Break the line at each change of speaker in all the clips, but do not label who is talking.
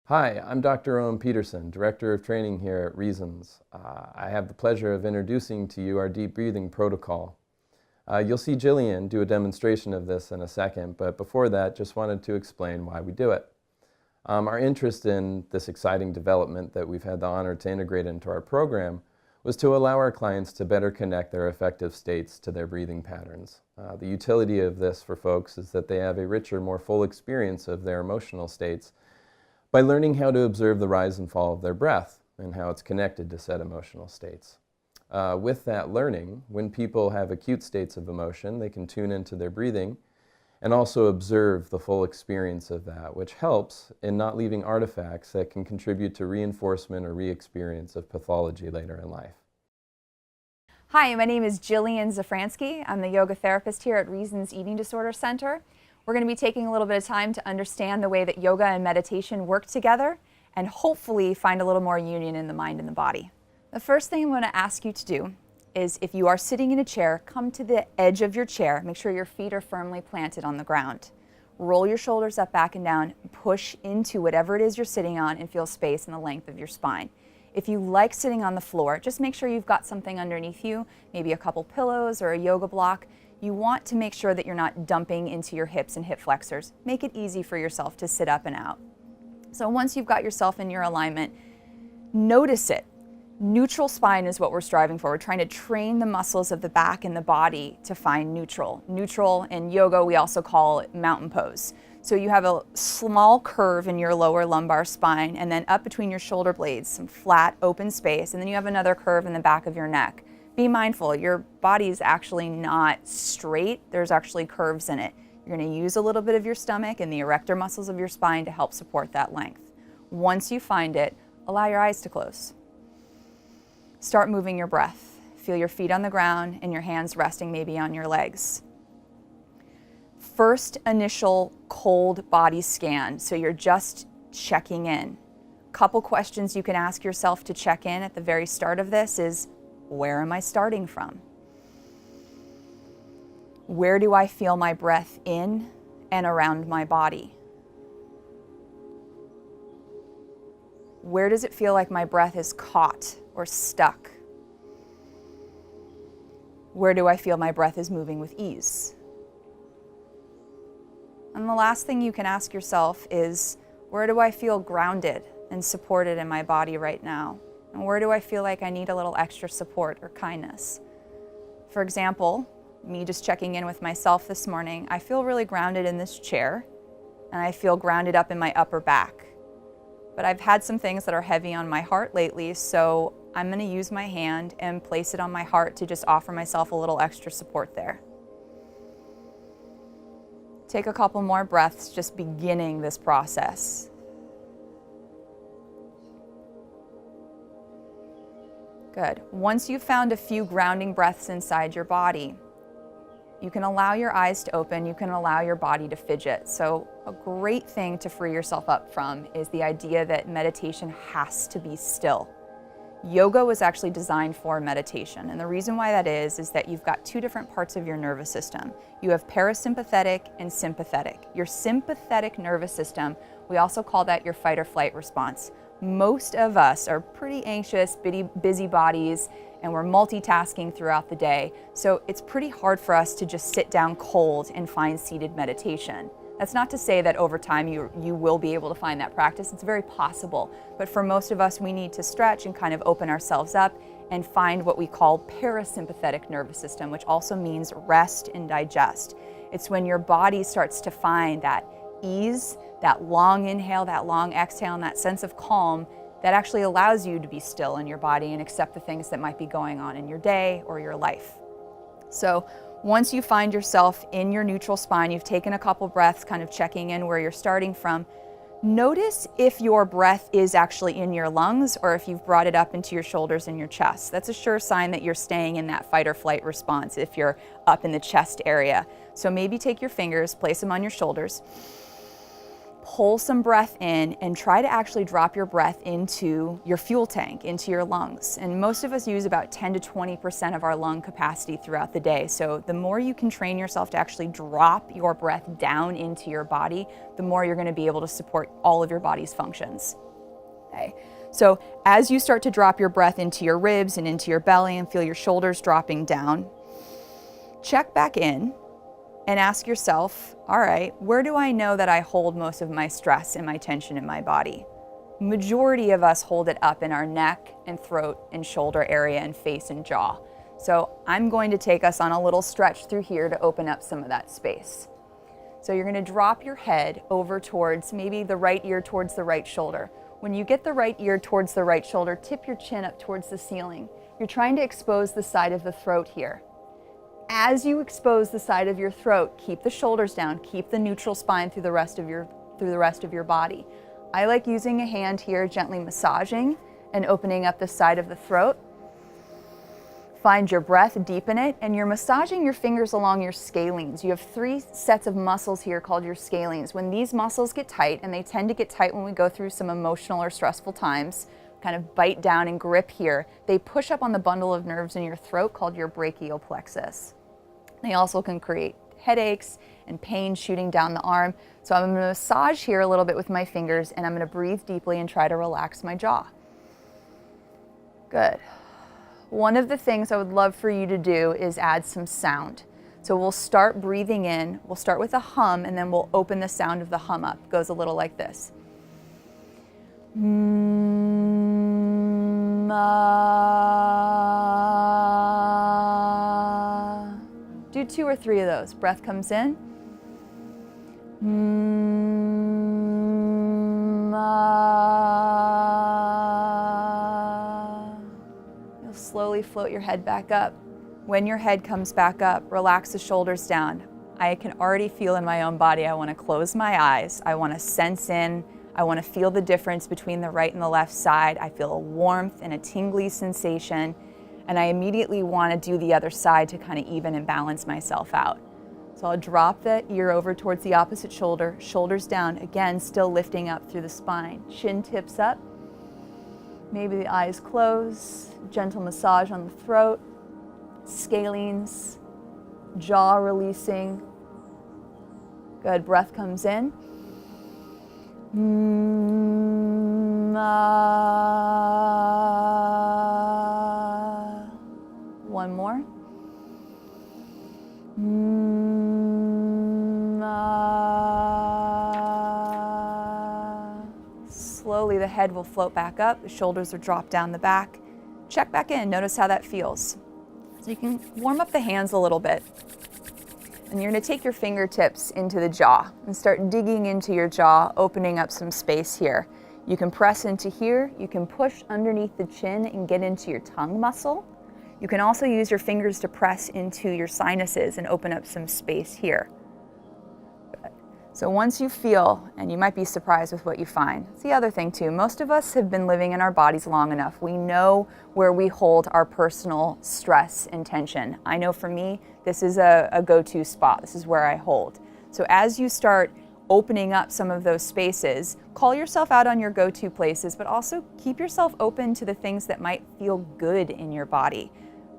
Hi, I'm Dr. Owen Peterson, Director of Training here at Reasons. I have the pleasure of introducing to you our deep breathing protocol. You'll see Jillian do a demonstration of this in a second, but before that, just wanted to explain why we do it. Our interest in this exciting development that we've had the honor to integrate into our program was to allow our clients to better connect their affective states to their breathing patterns. The utility of this for folks is that they have a richer, more full experience of their emotional states by learning how to observe the rise and fall of their breath and how it's connected to said emotional states. With that learning, when people have acute states of emotion, they can tune into their breathing and also observe the full experience of that, which helps in not leaving artifacts that can contribute to reinforcement or re-experience of pathology later in life.
Hi, my name is Jillian Zafransky. I'm the yoga therapist here at Reasons Eating Disorder Center. We're going to be taking a little bit of time to understand the way that yoga and meditation work together and hopefully find a little more union in the mind and the body. The first thing I'm going to ask you to do is, if you are sitting in a chair, come to the edge of your chair. Make sure your feet are firmly planted on the ground. Roll your shoulders up, back, and down. Push into whatever it is you're sitting on and feel space in the length of your spine. If you like sitting on the floor, just make sure you've got something underneath you, maybe a couple pillows or a yoga block. You want to make sure that you're not dumping into your hips and hip flexors. Make it easy for yourself to sit up and out. So once you've got yourself in your alignment, notice it. Neutral spine is what we're striving for. We're trying to train the muscles of the back and the body to find neutral. Neutral in yoga, we also call it mountain pose. So you have a small curve in your lower lumbar spine, and then up between your shoulder blades, some flat open space, and then you have another curve in the back of your neck. Be mindful, your body is actually not straight. There's actually curves in it. You're going to use a little bit of your stomach and the erector muscles of your spine to help support that length. Once you find it, allow your eyes to close. Start moving your breath. Feel your feet on the ground and your hands resting maybe on your legs. First initial cold body scan, so you're just checking in. Couple questions you can ask yourself to check in at the very start of this is, where am I starting from? Where do I feel my breath in and around my body? Where does it feel like my breath is caught or stuck? Where do I feel my breath is moving with ease? And the last thing you can ask yourself is, where do I feel grounded and supported in my body right now? And where do I feel like I need a little extra support or kindness? For example, me just checking in with myself this morning, I feel really grounded in this chair, and I feel grounded up in my upper back. But I've had some things that are heavy on my heart lately, so I'm going to use my hand and place it on my heart to just offer myself a little extra support there. Take a couple more breaths, just beginning this process. Good. Once you've found a few grounding breaths inside your body, you can allow your eyes to open, you can allow your body to fidget. So a great thing to free yourself up from is the idea that meditation has to be still. Yoga was actually designed for meditation, and the reason why that is that you've got two different parts of your nervous system. You have parasympathetic and sympathetic. Your sympathetic nervous system, we also call that your fight or flight response. Most of us are pretty anxious, busy bodies, and we're multitasking throughout the day. So it's pretty hard for us to just sit down cold and find seated meditation. That's not to say that over time you will be able to find that practice. It's very possible. But for most of us, we need to stretch and kind of open ourselves up and find what we call parasympathetic nervous system, which also means rest and digest. It's when your body starts to find that ease, that long inhale, that long exhale, and that sense of calm that actually allows you to be still in your body and accept the things that might be going on in your day or your life. So once you find yourself in your neutral spine, you've taken a couple breaths, kind of checking in where you're starting from, notice if your breath is actually in your lungs or if you've brought it up into your shoulders and your chest. That's a sure sign that you're staying in that fight or flight response if you're up in the chest area. So maybe take your fingers, place them on your shoulders, pull some breath in and try to actually drop your breath into your fuel tank, into your lungs. And most of us use about 10 to 20% of our lung capacity throughout the day. So the more you can train yourself to actually drop your breath down into your body, the more you're going to be able to support all of your body's functions. Okay. So as you start to drop your breath into your ribs and into your belly and feel your shoulders dropping down, check back in and ask yourself, all right, where do I know that I hold most of my stress and my tension in my body? Majority of us hold it up in our neck and throat and shoulder area and face and jaw. So I'm going to take us on a little stretch through here to open up some of that space. So you're going to drop your head over towards maybe the right ear towards the right shoulder. When you get the right ear towards the right shoulder, tip your chin up towards the ceiling. You're trying to expose the side of the throat here. As you expose the side of your throat, keep the shoulders down, keep the neutral spine through the rest of your body. I like using a hand here, gently massaging and opening up the side of the throat. Find your breath, deepen it, and you're massaging your fingers along your scalenes. You have 3 sets of muscles here called your scalenes. When these muscles get tight, and they tend to get tight when we go through some emotional or stressful times, kind of bite down and grip here, they push up on the bundle of nerves in your throat called your brachial plexus. They also can create headaches and pain shooting down the arm. So I'm going to massage here a little bit with my fingers, and I'm going to breathe deeply and try to relax my jaw. Good. One of the things I would love for you to do is add some sound. So we'll start breathing in. We'll start with a hum, and then we'll open the sound of the hum up. It goes a little like this. Do 2 or 3 of those. Breath comes in. You'll slowly float your head back up. When your head comes back up, relax the shoulders down. I can already feel in my own body, I want to close my eyes. I want to sense in. I want to feel the difference between the right and the left side. I feel a warmth and a tingly sensation. And I immediately want to do the other side to kind of even and balance myself out. So I'll drop the ear over towards the opposite shoulder, shoulders down, again, still lifting up through the spine. Chin tips up, maybe the eyes close, gentle massage on the throat, scalenes, jaw releasing. Good, breath comes in. One more. Slowly the head will float back up, the shoulders are dropped down the back. Check back in, notice how that feels. So you can warm up the hands a little bit. And you're going to take your fingertips into the jaw and start digging into your jaw, opening up some space here. You can press into here, you can push underneath the chin and get into your tongue muscle. You can also use your fingers to press into your sinuses and open up some space here. Good. So once you feel, and you might be surprised with what you find. It's the other thing too, most of us have been living in our bodies long enough. We know where we hold our personal stress and tension. I know for me, this is a go-to spot. This is where I hold. So as you start opening up some of those spaces, call yourself out on your go-to places, but also keep yourself open to the things that might feel good in your body.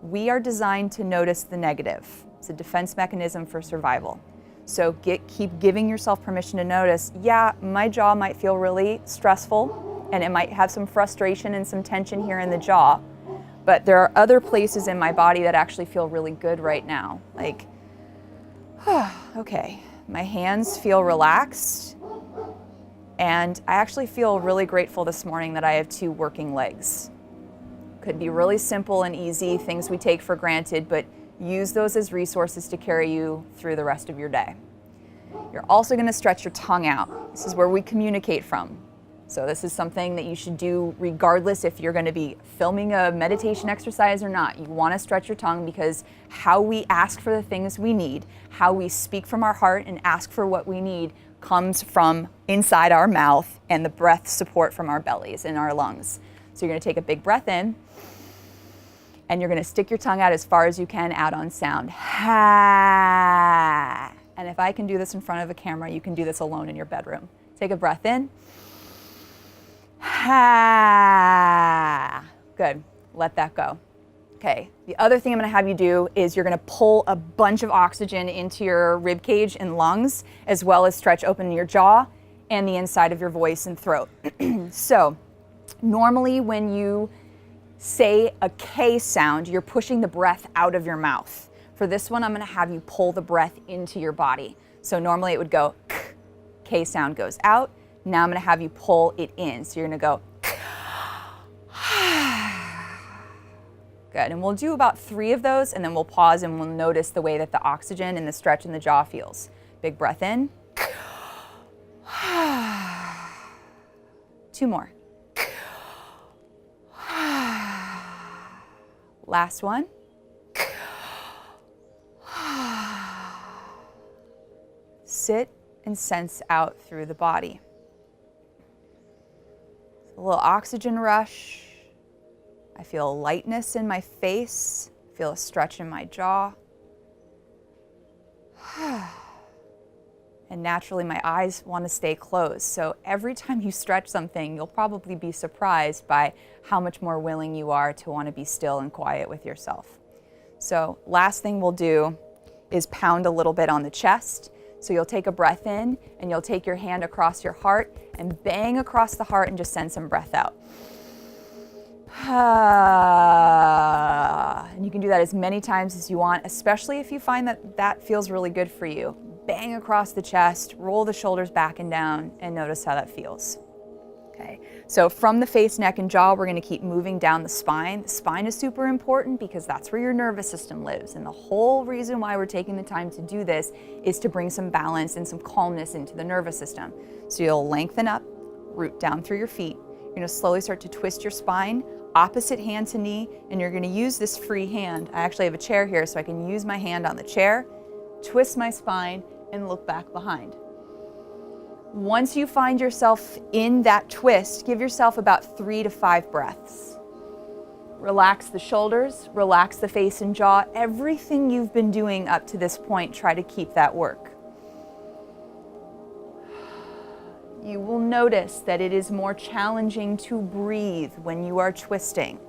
We are designed to notice the negative. It's a defense mechanism for survival. So keep giving yourself permission to notice, yeah, my jaw might feel really stressful and it might have some frustration and some tension here in the jaw, but there are other places in my body that actually feel really good right now. Like, okay, my hands feel relaxed, and I actually feel really grateful this morning that I have 2 working legs. Could be really simple and easy, things we take for granted, but use those as resources to carry you through the rest of your day. You're also going to stretch your tongue out. This is where we communicate from. So this is something that you should do regardless if you're going to be filming a meditation exercise or not. You want to stretch your tongue because how we ask for the things we need, how we speak from our heart and ask for what we need comes from inside our mouth and the breath support from our bellies and our lungs. So you're going to take a big breath in and you're going to stick your tongue out as far as you can out on sound. Ha! And if I can do this in front of a camera, you can do this alone in your bedroom. Take a breath in. Ha. Good. Let that go. Okay. The other thing I'm going to have you do is you're going to pull a bunch of oxygen into your rib cage and lungs, as well as stretch open your jaw and the inside of your voice and throat. So normally when you say a K sound, you're pushing the breath out of your mouth. For this one, I'm going to have you pull the breath into your body. So normally it would go K, K sound goes out. Now I'm going to have you pull it in. So you're going to go good. And we'll do about 3 of those, and then we'll pause and we'll notice the way that the oxygen and the stretch in the jaw feels. Big breath in. 2 more. Last one. Sit and sense out through the body. A little oxygen rush. I feel a lightness in my face. I feel a stretch in my jaw. And naturally, my eyes want to stay closed. So every time you stretch something, you'll probably be surprised by how much more willing you are to want to be still and quiet with yourself. So last thing we'll do is pound a little bit on the chest. So you'll take a breath in, and you'll take your hand across your heart and bang across the heart and just send some breath out. And you can do that as many times as you want, especially if you find that that feels really good for you. Bang across the chest, roll the shoulders back and down, and notice how that feels. Okay, so from the face, neck, and jaw, we're going to keep moving down the spine. The spine is super important because that's where your nervous system lives. And the whole reason why we're taking the time to do this is to bring some balance and some calmness into the nervous system. So you'll lengthen up, root down through your feet. You're going to slowly start to twist your spine, opposite hand to knee, and you're going to use this free hand. I actually have a chair here, so I can use my hand on the chair, twist my spine, and look back behind. Once you find yourself in that twist, give yourself about 3 to 5 breaths. Relax the shoulders, relax the face and jaw. Everything you've been doing up to this point, try to keep that work. You will notice that it is more challenging to breathe when you are twisting.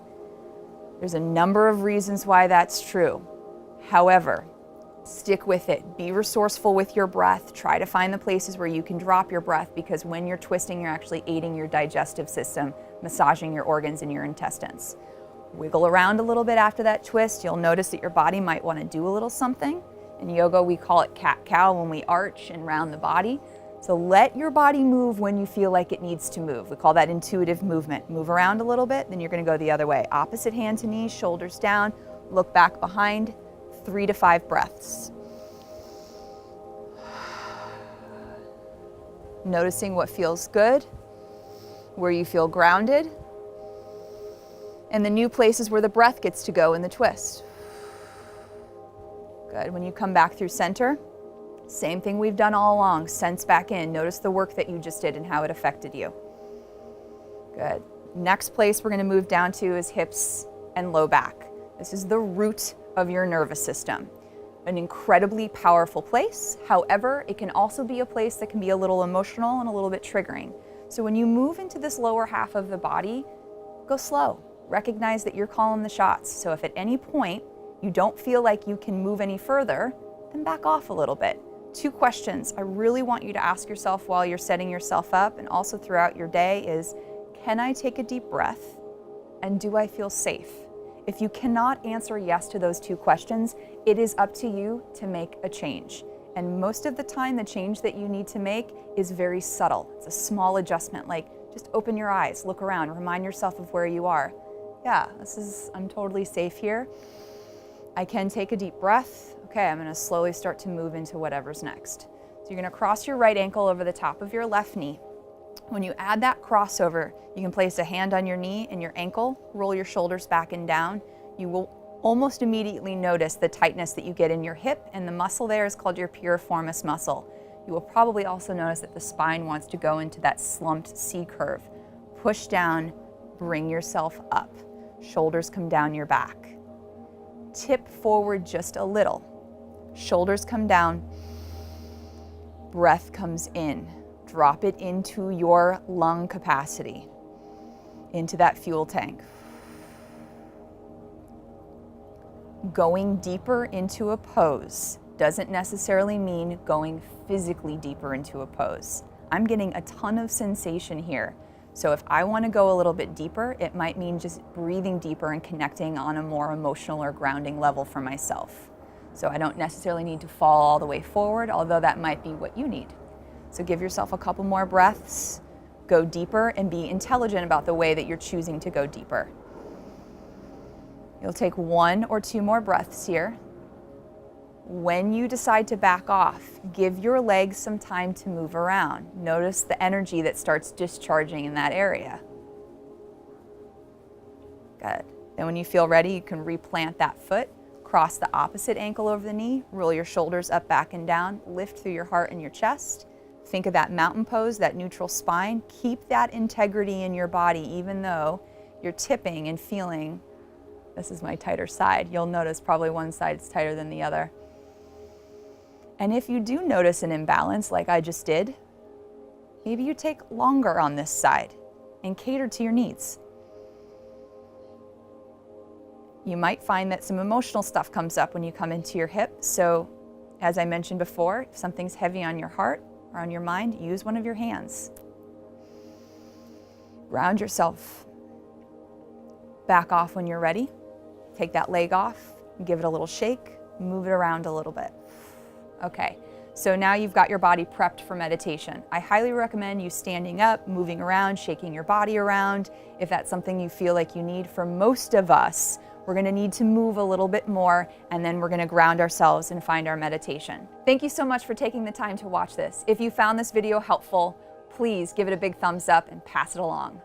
There's a number of reasons why that's true. However, stick with it. Be resourceful with your breath. Try to find the places where you can drop your breath, because when you're twisting, you're actually aiding your digestive system, massaging your organs and your intestines. Wiggle around a little bit after that twist. You'll notice that your body might want to do a little something. In yoga, we call it cat-cow when we arch and round the body. So let your body move when you feel like it needs to move. We call that intuitive movement. Move around a little bit, then you're going to go the other way. Opposite hand to knee, shoulders down, look back behind. 3 to 5 breaths. Noticing what feels good, where you feel grounded, and the new places where the breath gets to go in the twist. Good. When you come back through center, same thing we've done all along. Sense back in. Notice the work that you just did and how it affected you. Good. Next place we're going to move down to is hips and low back. This is the root of your nervous system. An incredibly powerful place. However, it can also be a place that can be a little emotional and a little bit triggering. So when you move into this lower half of the body, go slow. Recognize that you're calling the shots. So if at any point you don't feel like you can move any further, then back off a little bit. 2 questions I really want you to ask yourself while you're setting yourself up and also throughout your day is, can I take a deep breath? And do I feel safe? If you cannot answer yes to those 2 questions, it is up to you to make a change. And most of the time, the change that you need to make is very subtle. It's a small adjustment, like just open your eyes, look around, remind yourself of where you are. Yeah, I'm totally safe here. I can take a deep breath. Okay, I'm gonna slowly start to move into whatever's next. So you're gonna cross your right ankle over the top of your left knee. When you add that crossover, you can place a hand on your knee and your ankle, roll your shoulders back and down. You will almost immediately notice the tightness that you get in your hip, and the muscle there is called your piriformis muscle. You will probably also notice that the spine wants to go into that slumped C curve. Push down, bring yourself up. Shoulders come down your back. Tip forward just a little. Shoulders come down. Breath comes in. Drop it into your lung capacity, into that fuel tank. Going deeper into a pose doesn't necessarily mean going physically deeper into a pose. I'm getting a ton of sensation here. So if I want to go a little bit deeper, it might mean just breathing deeper and connecting on a more emotional or grounding level for myself. So I don't necessarily need to fall all the way forward, although that might be what you need. So give yourself a couple more breaths, go deeper, and be intelligent about the way that you're choosing to go deeper. You'll take 1 or 2 more breaths here. When you decide to back off, give your legs some time to move around. Notice the energy that starts discharging in that area. Good. Then when you feel ready, you can replant that foot, cross the opposite ankle over the knee, roll your shoulders up, back, and down, lift through your heart and your chest. Think of that mountain pose, that neutral spine. Keep that integrity in your body, even though you're tipping and feeling, this is my tighter side. You'll notice probably one side's tighter than the other. And if you do notice an imbalance like I just did, maybe you take longer on this side and cater to your needs. You might find that some emotional stuff comes up when you come into your hip. So as I mentioned before, if something's heavy on your heart or on your mind, use one of your hands. Ground yourself. Back off when you're ready. Take that leg off, give it a little shake, move it around a little bit. Okay, so now you've got your body prepped for meditation. I highly recommend you standing up, moving around, shaking your body around. If that's something you feel like you need, for most of us, we're gonna need to move a little bit more, and then we're gonna ground ourselves and find our meditation. Thank you so much for taking the time to watch this. If you found this video helpful, please give it a big thumbs up and pass it along.